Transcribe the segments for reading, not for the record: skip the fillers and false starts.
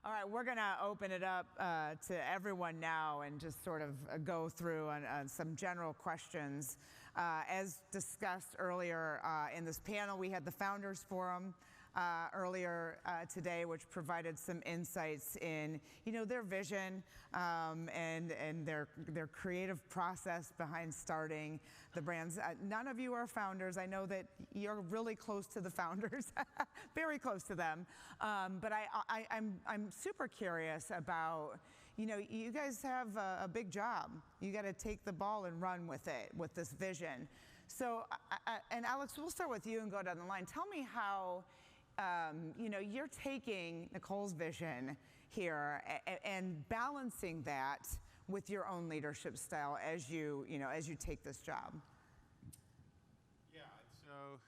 All right, we're going to open it up to everyone now and just sort of go through on some general questions. As discussed earlier in this panel, we had the Founders Forum earlier today, which provided some insights in, their vision and their creative process behind starting the brands. None of you are founders. I know that you're really close to the founders, very close to them. But I'm super curious about, you guys have a big job. You got to take the ball and run with it, with this vision. So, and Alex, we'll start with you and go down the line. Tell me how, you're taking Nicole's vision here and balancing that with your own leadership style as you take this job. Yeah, so,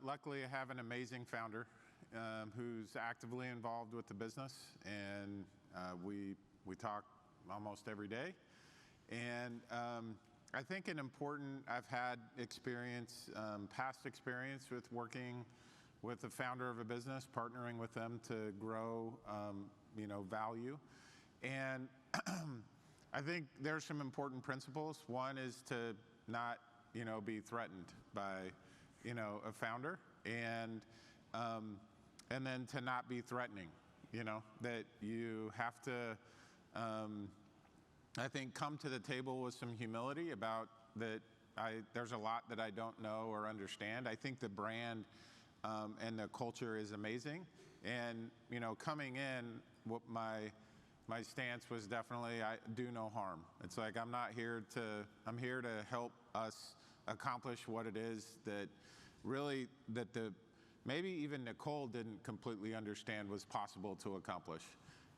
luckily I have an amazing founder who's actively involved with the business, and we talk almost every day. And I think I've had experience, past experience with working with the founder of a business, partnering with them to grow, value. And I think there's some important principles. One is to not, be threatened by, a founder, and then to not be threatening. That you have to, I think, come to the table with some humility about that. There's a lot that I don't know or understand. I think the brand and the culture is amazing. And, coming in, what my stance was definitely, I do no harm. It's like, I'm here to help us accomplish what it is that really, maybe even Nicole didn't completely understand was possible to accomplish,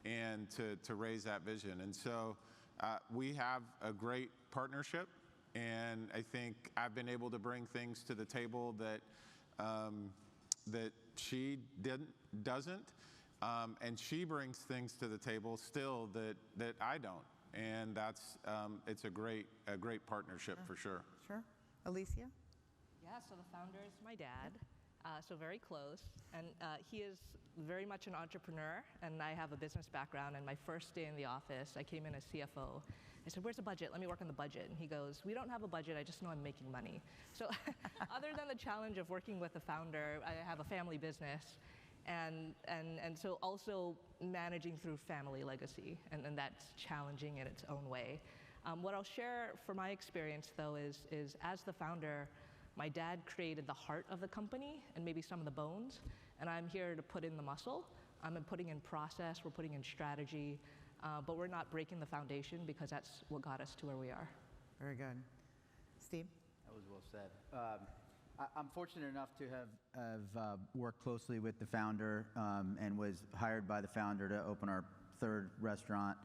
and to raise that vision. And so we have a great partnership, and I think I've been able to bring things to the table that that she doesn't, and she brings things to the table still that I don't, and that's it's a great partnership for sure. Sure, Alicia. Yeah, so the founder is my dad, so very close, and he is very much an entrepreneur, and I have a business background. And my first day in the office, I came in as CFO. I said, "Where's the budget? Let me work on the budget." And he goes, "We don't have a budget, I just know I'm making money." So other than the challenge of working with the founder, I have a family business, and so also managing through family legacy, and that's challenging in its own way. What I'll share from my experience, though, is as the founder, my dad created the heart of the company and maybe some of the bones, and I'm here to put in the muscle. I'm putting in process, we're putting in strategy, but we're not breaking the foundation, because that's what got us to where we are. Very good. Steve? That was well said. I'm fortunate enough to have worked closely with the founder and was hired by the founder to open our third restaurant,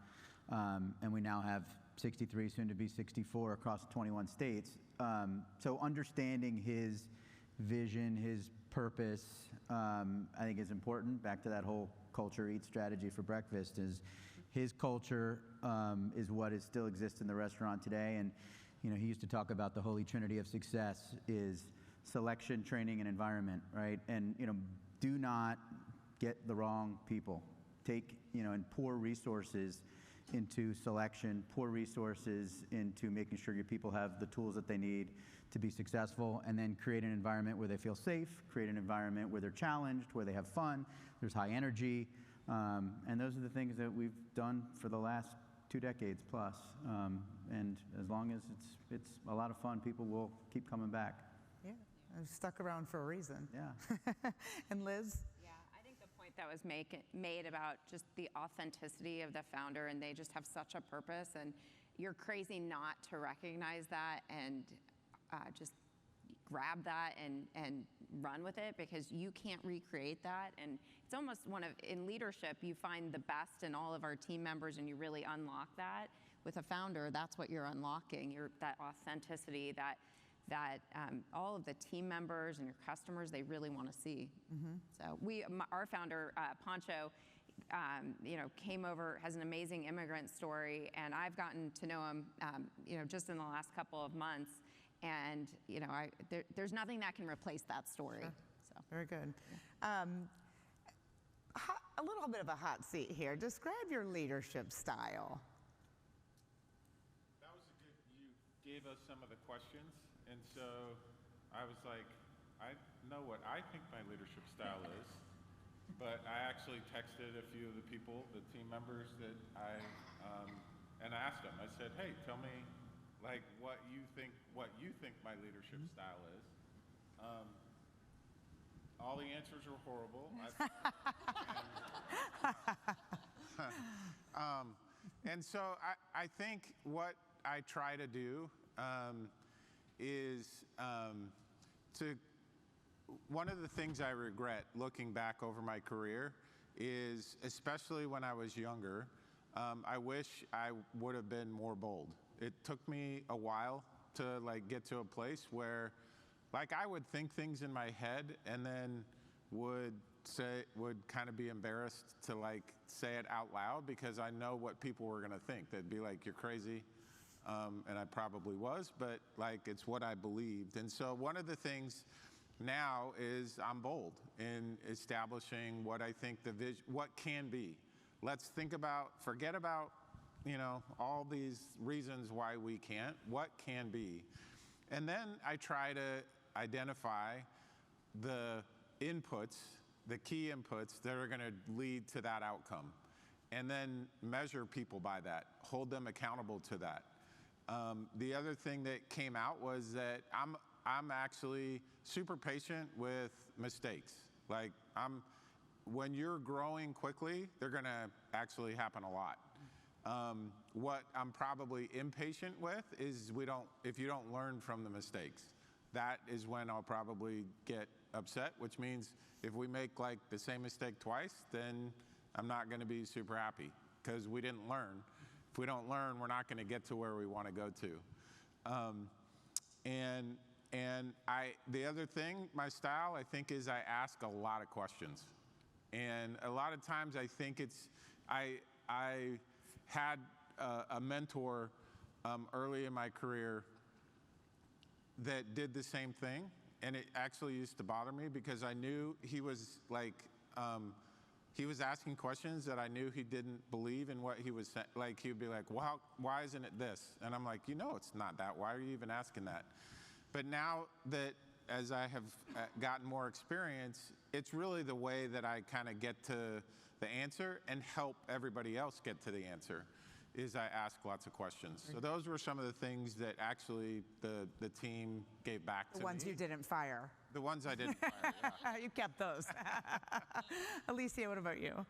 and we now have 63, soon to be 64, across 21 states. So understanding his vision, his purpose, I think is important. Back to that whole culture, eat strategy for breakfast, is his culture is what still exists in the restaurant today. And he used to talk about the holy trinity of success is selection, training, and environment, right? And do not get the wrong people. Take and pour resources into selection, pour resources into making sure your people have the tools that they need to be successful, and then create an environment where they feel safe, create an environment where they're challenged, where they have fun, there's high energy, and those are the things that we've done for the last 2 decades plus. And as long as it's a lot of fun, people will keep coming back. Yeah, I've stuck around for a reason. Yeah. And Liz? Yeah, I think the point that was made about just the authenticity of the founder, and they just have such a purpose, and you're crazy not to recognize that and just grab that and run with it, because you can't recreate that. And it's almost in leadership, you find the best in all of our team members, and you really unlock that. With a founder, that's what you're unlocking, that authenticity that all of the team members and your customers, they really want to see. Mm-hmm. So our founder, Pancho, came over, has an amazing immigrant story, and I've gotten to know him, just in the last couple of months. And there's nothing that can replace that story. Sure. So very good. a little bit of a hot seat here. Describe your leadership style. That was a good, you gave us some of the questions, and so I was like, I know what I think my leadership style is, but I actually texted a few of the people, the team members that and I asked them, I said, hey, tell me like what you think my leadership style is. All the answers are horrible. And so I think what I try to do is one of the things I regret looking back over my career is, especially when I was younger, I wish I would have been more bold. It took me a while to like get to a place where like I would think things in my head and then would kind of be embarrassed to like say it out loud because I know what people were gonna think. They'd be like, you're crazy. And I probably was, but like it's what I believed. And so one of the things now is I'm bold in establishing what I think the vision, what can be. Let's forget about, you know, all these reasons why we can't, what can be. And then I try to identify the inputs, the key inputs that are gonna lead to that outcome. And then measure people by that, hold them accountable to that. The other thing that came out was that I'm actually super patient with mistakes. Like when you're growing quickly, they're gonna actually happen a lot. What I'm probably impatient with is if you don't learn from the mistakes. That is when I'll probably get upset, which means if we make like the same mistake twice, then I'm not gonna be super happy because we didn't learn. If we don't learn, we're not gonna get to where we wanna go to. And the other thing, my style, I think, is I ask a lot of questions. And a lot of times I think I had a mentor early in my career that did the same thing. And it actually used to bother me because I knew he was like, he was asking questions that I knew he didn't believe in what he was saying. Like he would be like, well, why isn't it this? And I'm like, you know, it's not that. Why are you even asking that? But now that as I have gotten more experience, it's really the way that I kind of get to the answer and help everybody else get to the answer is I ask lots of questions. So those were some of the things that actually the team gave back to me. The ones you didn't fire. The ones I didn't fire, yeah. You kept those. Alicia, what about you?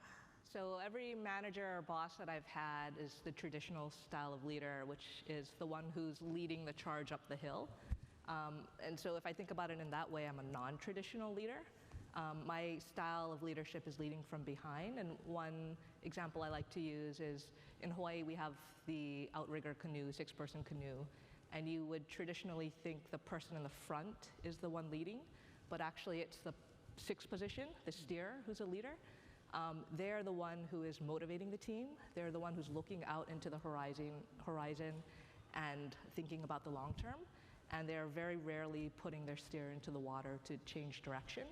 So every manager or boss that I've had is the traditional style of leader, which is the one who's leading the charge up the hill. And so if I think about it in that way, I'm a non-traditional leader. My style of leadership is leading from behind, and one example I like to use is in Hawaii we have the outrigger canoe, 6-person canoe, and you would traditionally think the person in the front is the one leading, but actually it's the 6th position, the steer, who's a leader. They're the one who is motivating the team. They're the one who's looking out into the horizon and thinking about the long term, and they're very rarely putting their steer into the water to change direction.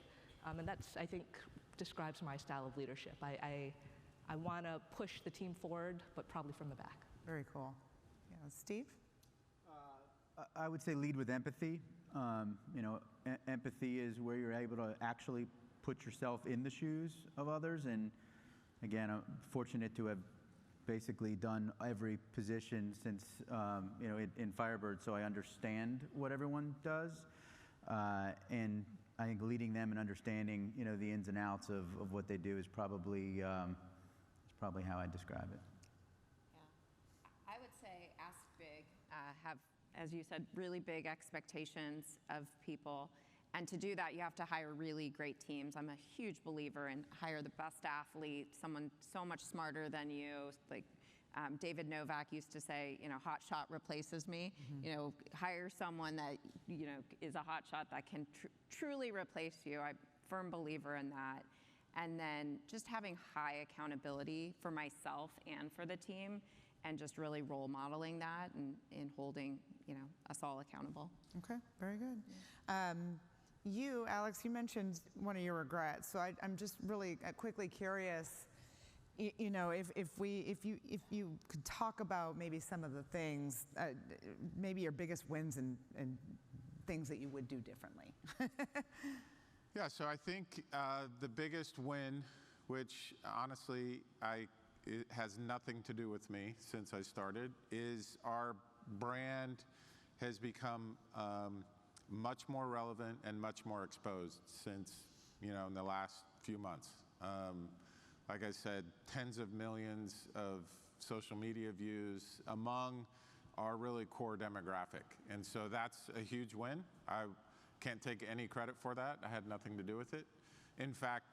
And that's, I think, describes my style of leadership. I want to push the team forward, but probably from the back. Very cool. Yeah, Steve? I would say lead with empathy. You know, empathy is where you're able to actually put yourself in the shoes of others. And again, I'm fortunate to have basically done every position since, you know, in Firebird, so I understand what everyone does. And I think leading them and understanding, you know, the ins and outs of what they do is probably how I describe it. Yeah. I would say ask big, have, as you said, really big expectations of people. And to do that, you have to hire really great teams. I'm a huge believer in hire the best athlete, someone so much smarter than you. Like David Novak used to say, you know, hot shot replaces me. Mm-hmm. You know, hire someone that, you know, is a hot shot that can truly replace you. I'm a firm believer in that. And then just having high accountability for myself and for the team, and just really role modeling that and holding, you know, us all accountable. Okay, very good. You, Alex, you mentioned one of your regrets, so I'm just really quickly curious, You know, if you could talk about maybe some of the things, maybe your biggest wins and things that you would do differently. Yeah, so I think the biggest win, which honestly it has nothing to do with me since I started, is our brand has become much more relevant and much more exposed since, in the last few months. Like I said, tens of millions of social media views among our really core demographic. And so that's a huge win. I can't take any credit for that. I had nothing to do with it. In fact,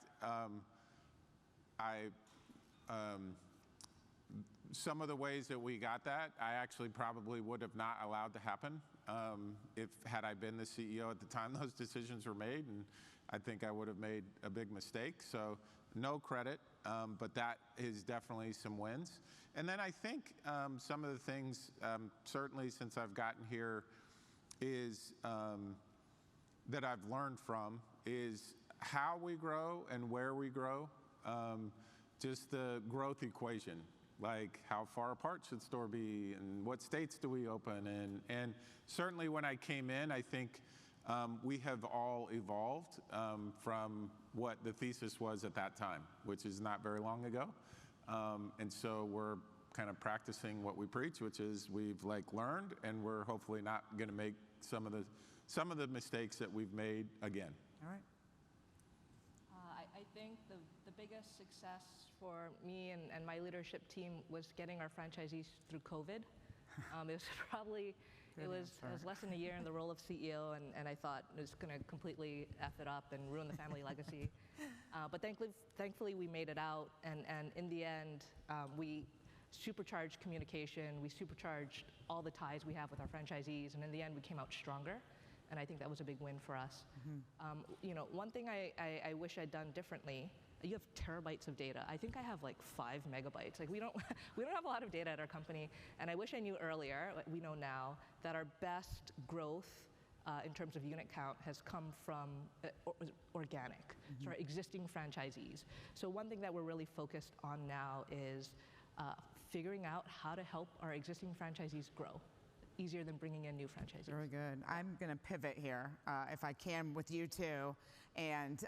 some of the ways that we got that, I actually probably would have not allowed to happen had I been the CEO at the time those decisions were made, and I think I would have made a big mistake. So no credit, but that is definitely some wins. And then I think some of the things, certainly since I've gotten here, is that I've learned from is how we grow and where we grow, just the growth equation, like how far apart should store be and what states do we open in. And certainly when I came in, I think we have all evolved from what the thesis was at that time, which is not very long ago. And so we're kind of practicing what we preach, which is we've learned, and we're hopefully not going to make some of the mistakes that we've made again. All right. I think the biggest success for me and my leadership team was getting our franchisees through COVID. It was less than a year in the role of CEO, and I thought it was going to completely F it up and ruin the family legacy. But thankfully we made it out, and in the end, we supercharged communication, we supercharged all the ties we have with our franchisees, and in the end we came out stronger, and I think that was a big win for us. One thing I wish I'd done differently, you have terabytes of data. I think I have 5 megabytes. We don't have a lot of data at our company, and I wish I knew earlier, we know now, that our best growth in terms of unit count has come from organic, so our existing franchisees. So one thing that we're really focused on now is figuring out how to help our existing franchisees grow, easier than bringing in new franchisees. Very good. I'm going to pivot here, if I can, with you two, and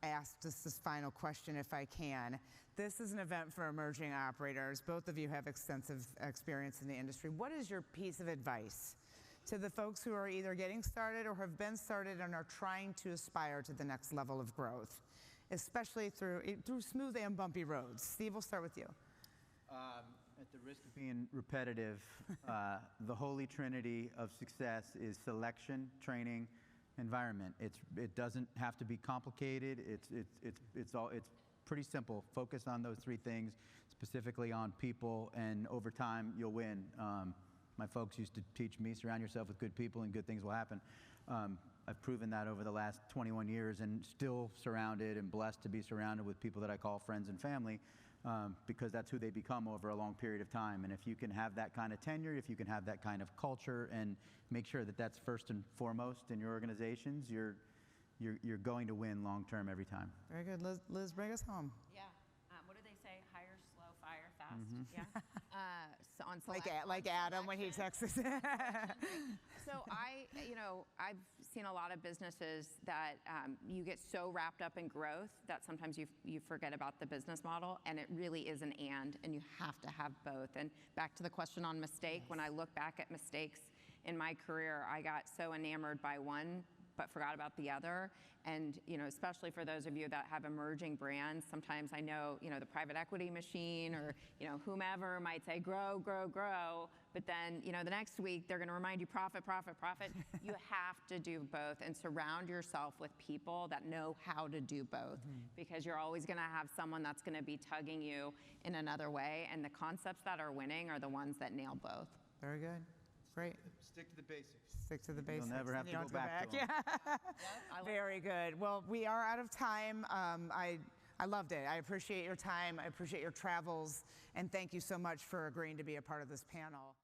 ask just this final question, if I can. This is an event for emerging operators. Both of you have extensive experience in the industry. What is your piece of advice to the folks who are either getting started or have been started and are trying to aspire to the next level of growth, especially through smooth and bumpy roads? Steve, we'll start with you. At the risk of being repetitive, the holy trinity of success is selection, training, environment. It doesn't have to be complicated. It's pretty simple. Focus on those 3 things, specifically on people, and over time you'll win. My folks used to teach me, surround yourself with good people and good things will happen. I've proven that over the last 21 years, and still surrounded and blessed to be surrounded with people that I call friends and family, because that's who they become over a long period of time. And if you can have that kind of tenure, if you can have that kind of culture, and make sure that that's first and foremost in your organizations, you're going to win long term every time. Very good. Liz, bring us home. Yeah. What do they say? Hire, slow, fire, fast. Yeah. So on like Adam when he texts us. So I've seen a lot of businesses that you get so wrapped up in growth that sometimes you forget about the business model, and it really is an and you have to have both. And back to the question on mistake, when I look back at mistakes in my career, I got so enamored by one but forgot about the other. And especially for those of you that have emerging brands, sometimes I know the private equity machine or whomever might say grow, grow, grow, but then the next week they're going to remind you profit, profit, profit. You have to do both and surround yourself with people that know how to do both, because you're always going to have someone that's going to be tugging you in another way, and the concepts that are winning are the ones that nail both. Very good. Great. Stick to the basics. Stick to the basics. You'll never have to go back to them. Yeah. Very good. Well, we are out of time. I loved it. I appreciate your time. I appreciate your travels. And thank you so much for agreeing to be a part of this panel.